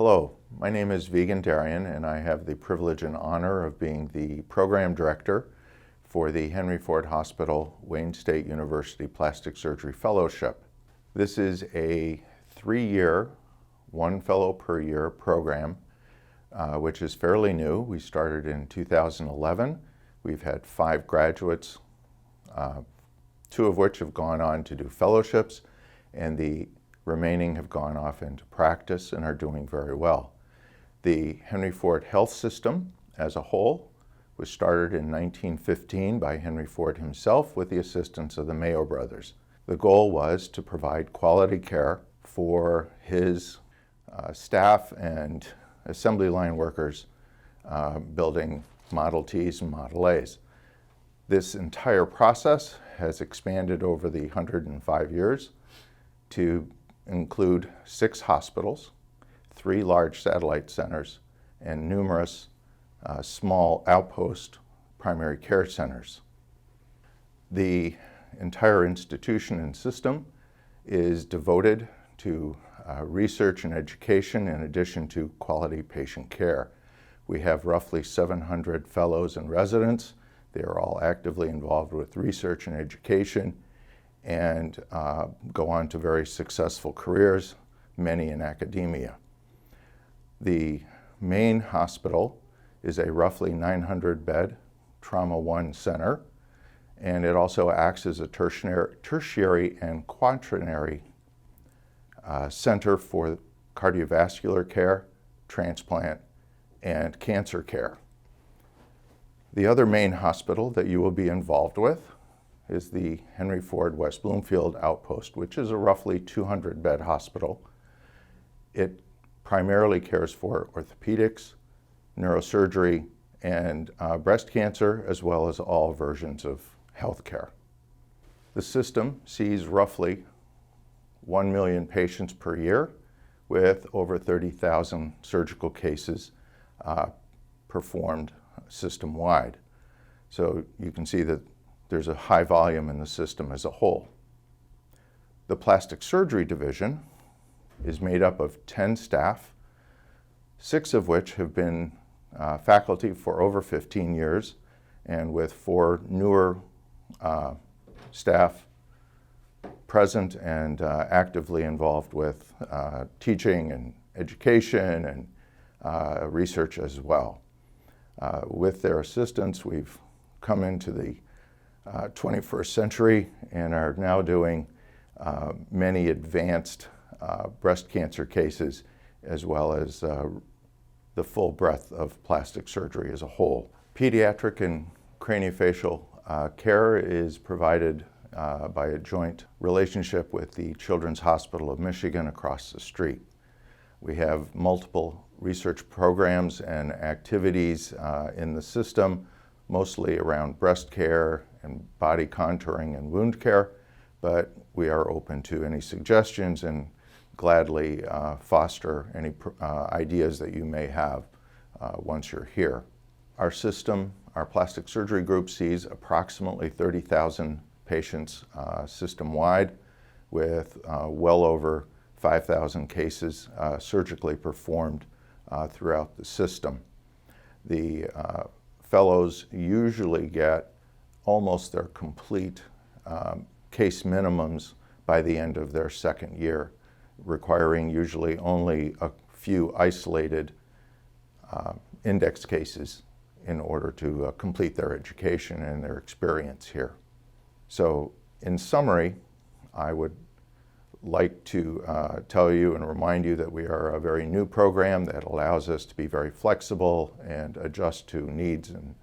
Hello, my name is Vigan Darian and I have the privilege and honor of being the program director for the Henry Ford Hospital Wayne State University Plastic Surgery Fellowship. This is a 3-year, 1 fellow per year program, which is fairly new. We started in 2011. We've had 5 graduates, 2 of which have gone on to do fellowships, and the remaining have gone off into practice and are doing very well. The Henry Ford Health System as a whole was started in 1915 by Henry Ford himself with the assistance of the Mayo brothers. The goal was to provide quality care for his staff and assembly line workers building Model Ts and Model As. This entire process has expanded over the 105 years to include 6 hospitals, 3 large satellite centers, and numerous small outpost primary care centers. The entire institution and system is devoted to research and education in addition to quality patient care. We have roughly 700 fellows and residents. They are all actively involved with research and education and go on to very successful careers, many in academia. The main hospital is a roughly 900-bed Trauma 1 center, and it also acts as a tertiary and quaternary center for cardiovascular care, transplant, and cancer care. The other main hospital that you will be involved with is the Henry Ford West Bloomfield Outpost, which is a roughly 200-bed hospital. It primarily cares for orthopedics, neurosurgery, and breast cancer, as well as all versions of healthcare. The system sees roughly 1 million patients per year with over 30,000 surgical cases performed system-wide. So you can see that there's a high volume in the system as a whole. The plastic surgery division is made up of 10 staff, 6 of which have been faculty for over 15 years, and with 4 newer staff present and actively involved with teaching and education and research as well. With their assistance, we've come into the 21st century and are now doing many advanced breast cancer cases, as well as the full breadth of plastic surgery as a whole. Pediatric and craniofacial care is provided by a joint relationship with the Children's Hospital of Michigan across the street. We have multiple research programs and activities in the system, mostly around breast care and body contouring and wound care, but we are open to any suggestions and gladly foster any ideas that you may have once you're here. Our system, our plastic surgery group, sees approximately 30,000 patients system-wide, with well over 5,000 cases surgically performed throughout the system. The fellows usually get almost their complete case minimums by the end of their 2nd year, requiring usually only a few isolated index cases in order to complete their education and their experience here. So in summary, I would like to tell you and remind you that we are a very new program that allows us to be very flexible and adjust to needs and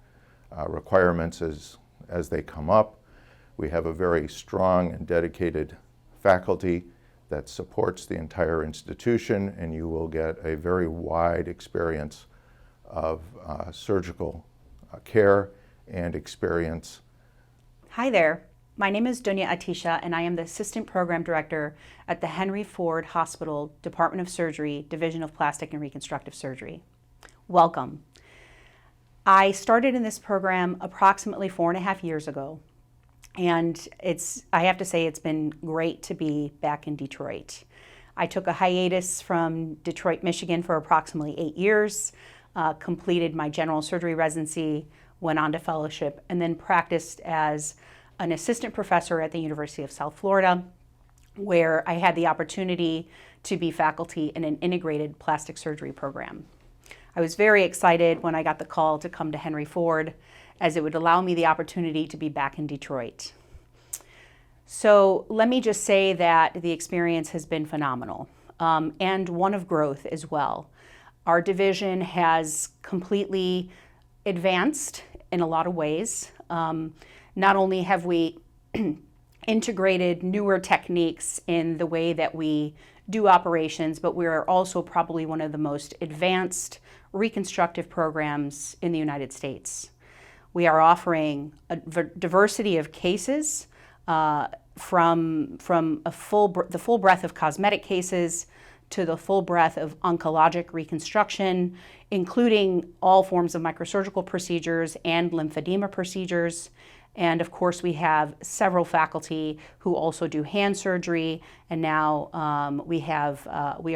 requirements as they come up. We have a very strong and dedicated faculty that supports the entire institution, and you will get a very wide experience of surgical care and experience. Hi there. My name is Dunya Atisha, and I am the Assistant Program Director at the Henry Ford Hospital Department of Surgery, Division of Plastic and Reconstructive Surgery. Welcome. I started in this program approximately 4.5 years ago, and I have to say it's been great to be back in Detroit. I took a hiatus from Detroit, Michigan for approximately 8 years, completed my general surgery residency, went on to fellowship, and then practiced as an assistant professor at the University of South Florida, where I had the opportunity to be faculty in an integrated plastic surgery program. I was very excited when I got the call to come to Henry Ford, as it would allow me the opportunity to be back in Detroit. So let me just say that the experience has been phenomenal, and one of growth as well. Our division has completely advanced in a lot of ways. Not only have we integrated newer techniques in the way that we do operations, but we are also probably one of the most advanced reconstructive programs in the United States. We are offering a diversity of cases, from the full breadth of cosmetic cases to the full breadth of oncologic reconstruction, including all forms of microsurgical procedures and lymphedema procedures. And of course, we have several faculty who also do hand surgery, and now we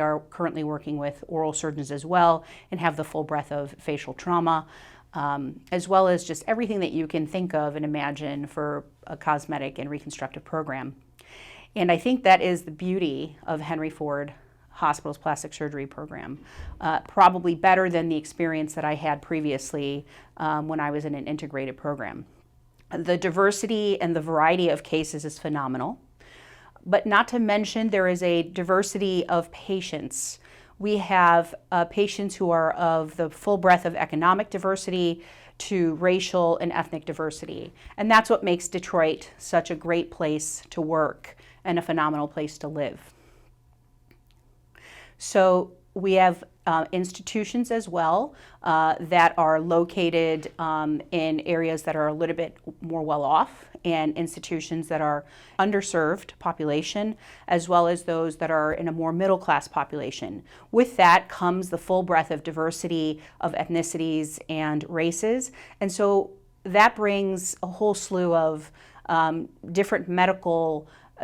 are currently working with oral surgeons as well, and have the full breadth of facial trauma, as well as just everything that you can think of and imagine for a cosmetic and reconstructive program. And I think that is the beauty of Henry Ford Hospital's plastic surgery program, probably better than the experience that I had previously when I was in an integrated program. The diversity and the variety of cases is phenomenal, but not to mention there is a diversity of patients. We have patients who are of the full breadth of economic diversity to racial and ethnic diversity. And that's what makes Detroit such a great place to work and a phenomenal place to live. So we have institutions as well that are located in areas that are a little bit more well off, and institutions that are underserved population, as well as those that are in a more middle class population. With that comes the full breadth of diversity of ethnicities and races. And so that brings a whole slew of a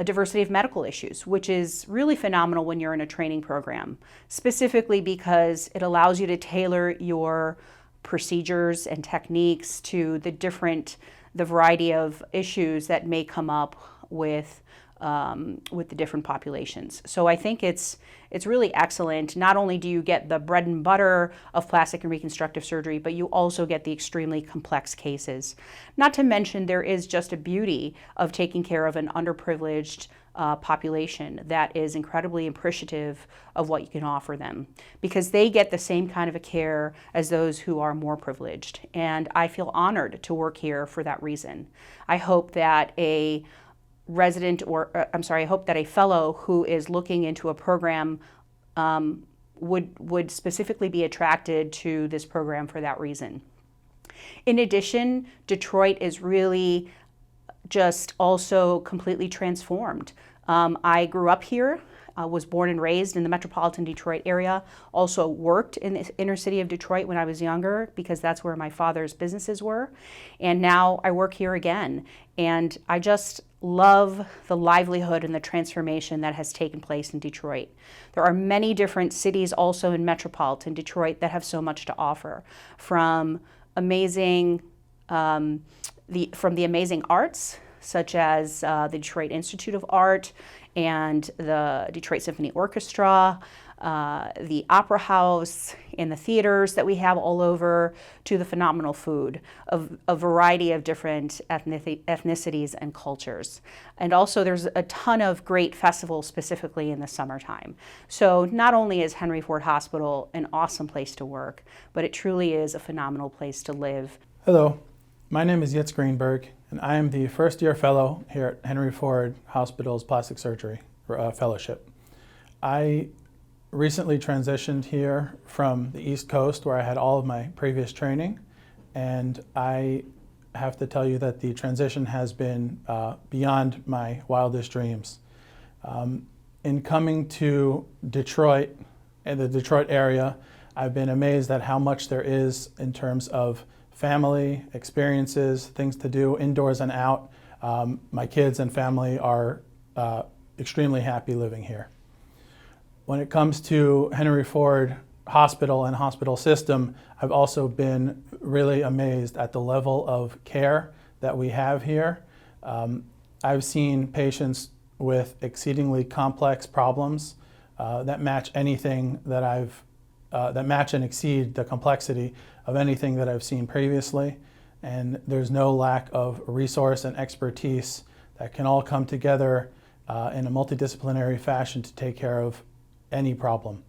diversity of medical issues, which is really phenomenal when you're in a training program, specifically because it allows you to tailor your procedures and techniques to the variety of issues that may come up with the different populations. So I think it's really excellent. Not only do you get the bread and butter of plastic and reconstructive surgery, but you also get the extremely complex cases. Not to mention there is just a beauty of taking care of an underprivileged population that is incredibly appreciative of what you can offer them, because they get the same kind of a care as those who are more privileged. And I feel honored to work here for that reason. I hope that a fellow who is looking into a program would specifically be attracted to this program for that reason. In addition, Detroit is really just also completely transformed. I grew up here, was born and raised in the metropolitan Detroit area, also worked in the inner city of Detroit when I was younger, because that's where my father's businesses were. And now I work here again. And I just love the livelihood and the transformation that has taken place in Detroit. There are many different cities also in metropolitan Detroit that have so much to offer, from the amazing arts, such as the Detroit Institute of Art and the Detroit Symphony Orchestra, the Opera House, and the theaters that we have all over, to the phenomenal food of a variety of different ethnicities and cultures. And also there's a ton of great festivals specifically in the summertime. So not only is Henry Ford Hospital an awesome place to work, but it truly is a phenomenal place to live. Hello, my name is Yitz Greenberg, and I am the first-year fellow here at Henry Ford Hospital's Plastic Surgery Fellowship. I recently transitioned here from the East Coast, where I had all of my previous training, and I have to tell you that the transition has been beyond my wildest dreams. In coming to Detroit and the Detroit area, I've been amazed at how much there is in terms of family, experiences, things to do indoors and out. My kids and family are extremely happy living here. When it comes to Henry Ford Hospital and hospital system, I've also been really amazed at the level of care that we have here. I've seen patients with exceedingly complex problems that match anything that that match and exceed the complexity of anything that I've seen previously. And there's no lack of resource and expertise that can all come together in a multidisciplinary fashion to take care of any problem.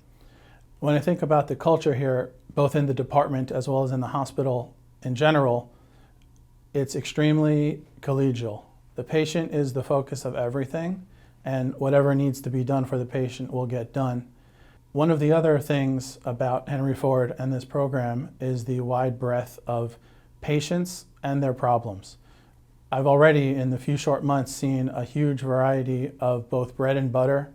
When I think about the culture here, both in the department as well as in the hospital in general, it's extremely collegial. The patient is the focus of everything, and whatever needs to be done for the patient will get done. One of the other things about Henry Ford and this program is the wide breadth of patients and their problems. I've already, in the few short months, seen a huge variety of both bread and butter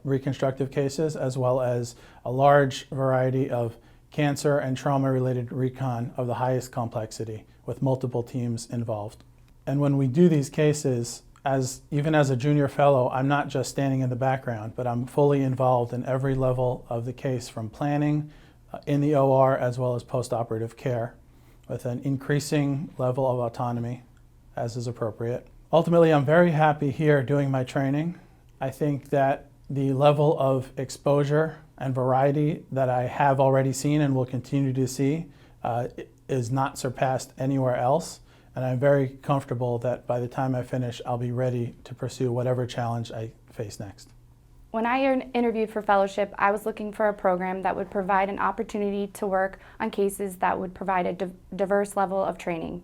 reconstructive cases, as well as a large variety of cancer and trauma-related recon of the highest complexity, with multiple teams involved. And when we do these cases, even as a junior fellow, I'm not just standing in the background, but I'm fully involved in every level of the case, from planning in the OR as well as post-operative care, with an increasing level of autonomy as is appropriate. Ultimately, I'm very happy here doing my training. I think that the level of exposure and variety that I have already seen and will continue to see is not surpassed anywhere else. And I'm very comfortable that by the time I finish, I'll be ready to pursue whatever challenge I face next. When I interviewed for fellowship, I was looking for a program that would provide an opportunity to work on cases that would provide a diverse level of training.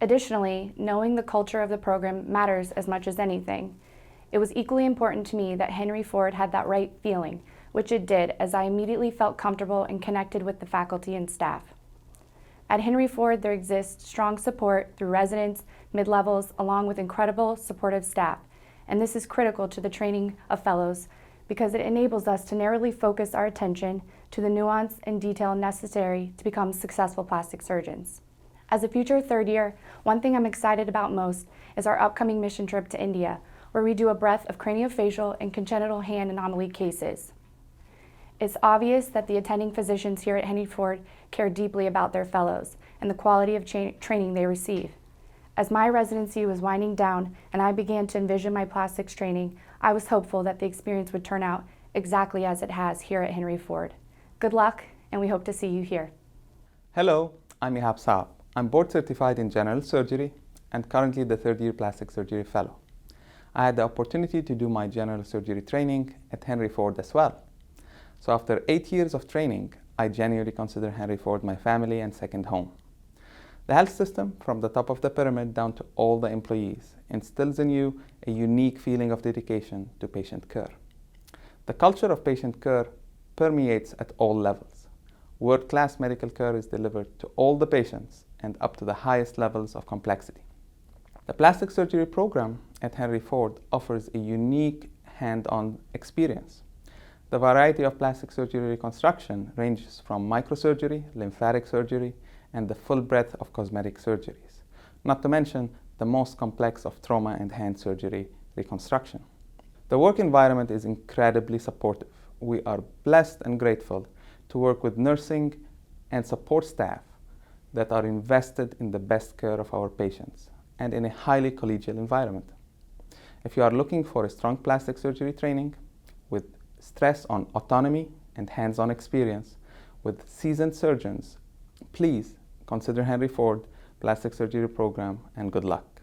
Additionally, knowing the culture of the program matters as much as anything. It was equally important to me that Henry Ford had that right feeling, which it did, as I immediately felt comfortable and connected with the faculty and staff. At Henry Ford, there exists strong support through residents, mid-levels, along with incredible supportive staff. And this is critical to the training of fellows because it enables us to narrowly focus our attention to the nuance and detail necessary to become successful plastic surgeons. As a future third year, one thing I'm excited about most is our upcoming mission trip to India, where we do a breadth of craniofacial and congenital hand anomaly cases. It's obvious that the attending physicians here at Henry Ford care deeply about their fellows and the quality of training they receive. As my residency was winding down and I began to envision my plastics training, I was hopeful that the experience would turn out exactly as it has here at Henry Ford. Good luck, and we hope to see you here. Hello, I'm Ihab Saab. I'm board certified in general surgery and currently the third year plastic surgery fellow. I had the opportunity to do my general surgery training at Henry Ford as well. So after 8 years of training, I genuinely consider Henry Ford my family and second home. The health system, from the top of the pyramid down to all the employees, instills in you a unique feeling of dedication to patient care. The culture of patient care permeates at all levels. World-class medical care is delivered to all the patients and up to the highest levels of complexity. The plastic surgery program at Henry Ford offers a unique hand-on experience. The variety of plastic surgery reconstruction ranges from microsurgery, lymphatic surgery, and the full breadth of cosmetic surgeries, not to mention the most complex of trauma and hand surgery reconstruction. The work environment is incredibly supportive. We are blessed and grateful to work with nursing and support staff that are invested in the best care of our patients and in a highly collegial environment. If you are looking for a strong plastic surgery training with stress on autonomy and hands-on experience with seasoned surgeons, please consider Henry Ford Plastic Surgery Program, and good luck.